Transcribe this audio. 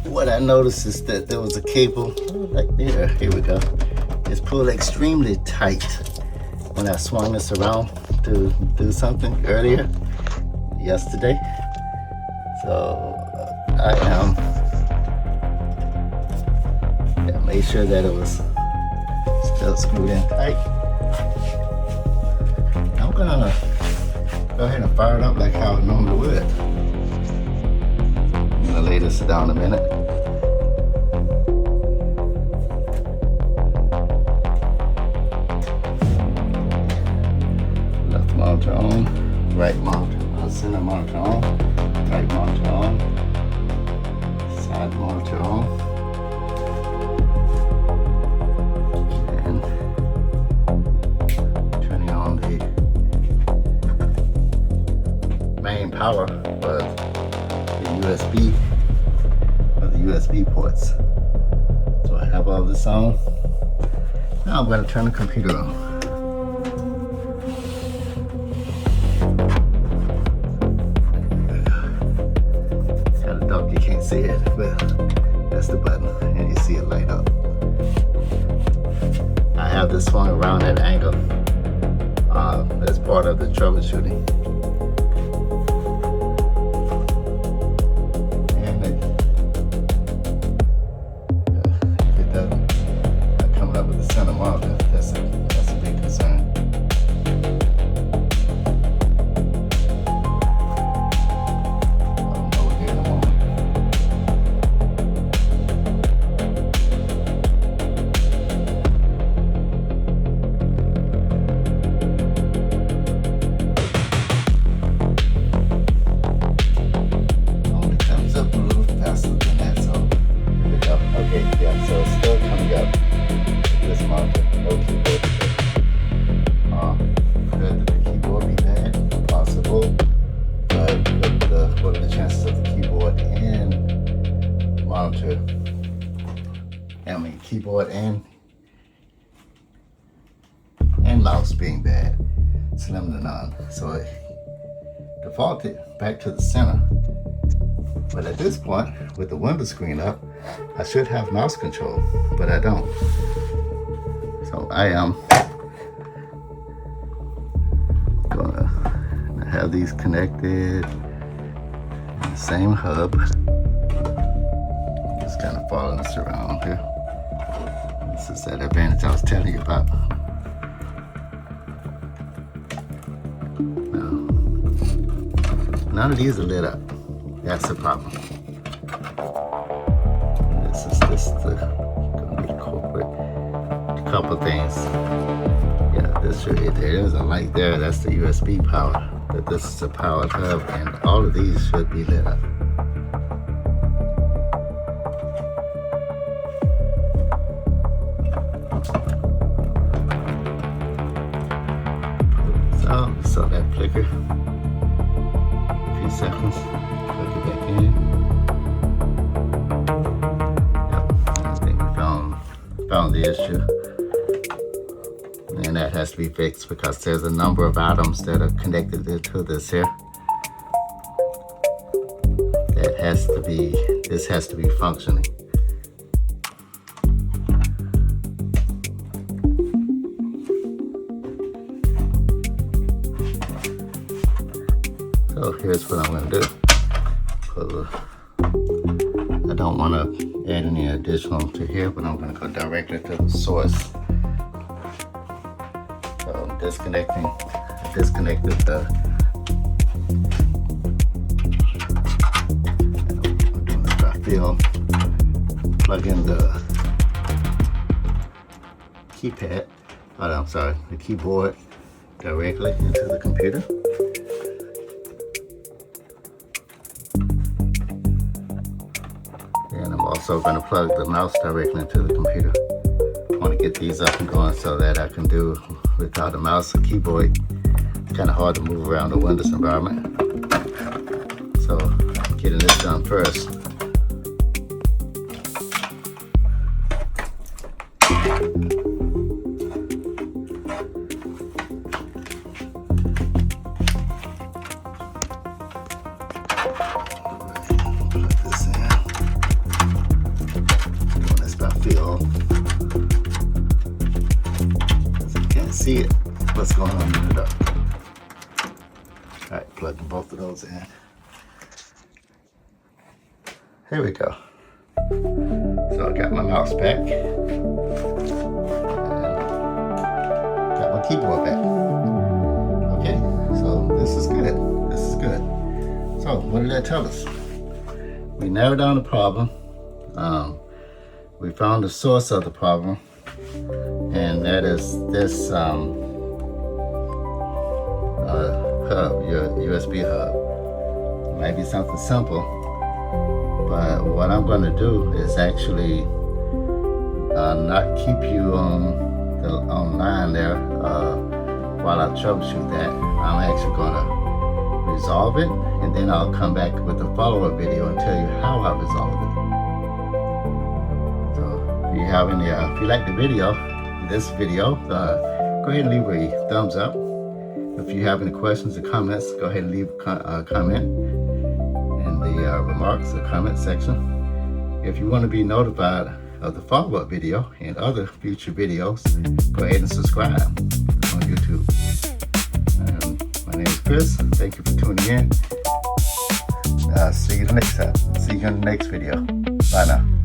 what I noticed is that there was a cable like there. Here we go. It's pulled extremely tight when I swung this around to do something earlier yesterday. So I made sure that it was still screwed in tight. I'm gonna go ahead and fire it up like how I normally would. I'm gonna lay this down a minute. Left monitor on, right monitor, center monitor on, right monitor on, side monitor on. And turning on the main power for the USB ports. So I have all this on. Now I'm going to turn the computer on. Kind of dark, you can't see it, but that's the button, and you see it light up. I have this swung around at an angle as part of the troubleshooting. That's a big concern. I'll know here in a moment. Only comes up a little faster than that, so here we go. Okay, yeah, so it's still coming up. This monitor, no keyboard. Could the keyboard be bad? Possible. But what are the chances of the keyboard and monitor? Keyboard and mouse being bad. Slim to none. So it defaulted back to the center. But at this point, with the window screen up, I should have mouse control, but I don't. So I am gonna have these connected in the same hub. Just kind of following this around here. This is that advantage I was telling you about. Now, none of these are lit up. That's the problem. This is gonna be the culprit. Couple things. Yeah, there is a light there. That's the USB power. But this is the power hub, and all of these should be lit up. So that flicker. A few seconds. Plug it back in. Yep, I think we found the issue. And that has to be fixed because there's a number of items that are connected to this here. This has to be functioning. So here's what I'm going to do. I don't want to add any additional to here, but I'm going to go directly to the source. So I'm disconnected the plug in the the keyboard directly into the computer. And I'm also going to plug the mouse directly into the computer. I want to get these up and going so that I can do without a mouse and keyboard. It's kind of hard to move around the Windows environment. So getting this done first. Plug this in. see it, what's going on in the duct. All right, plugging both of those in. Here we go. So I got my mouse back. Got my keyboard back. Okay, so this is good. This is good. So what did that tell us? We narrowed down the problem. We found the source of the problem, and that is this hub, your USB hub. It might be something simple, but what I'm going to do is actually not keep you online there while I troubleshoot that. I'm actually going to resolve it, and then I'll come back with a follow-up video and tell you how I resolve it. So if you have any, if you like the video, this video, go ahead and leave a thumbs up. If you have any questions or comments, go ahead and leave a comment in the remarks or comment section. If you want to be notified of the follow-up video and other future videos, go ahead and subscribe on YouTube. My name is Chris. Thank you for tuning in. See you the next time. See you in the next video. Bye now.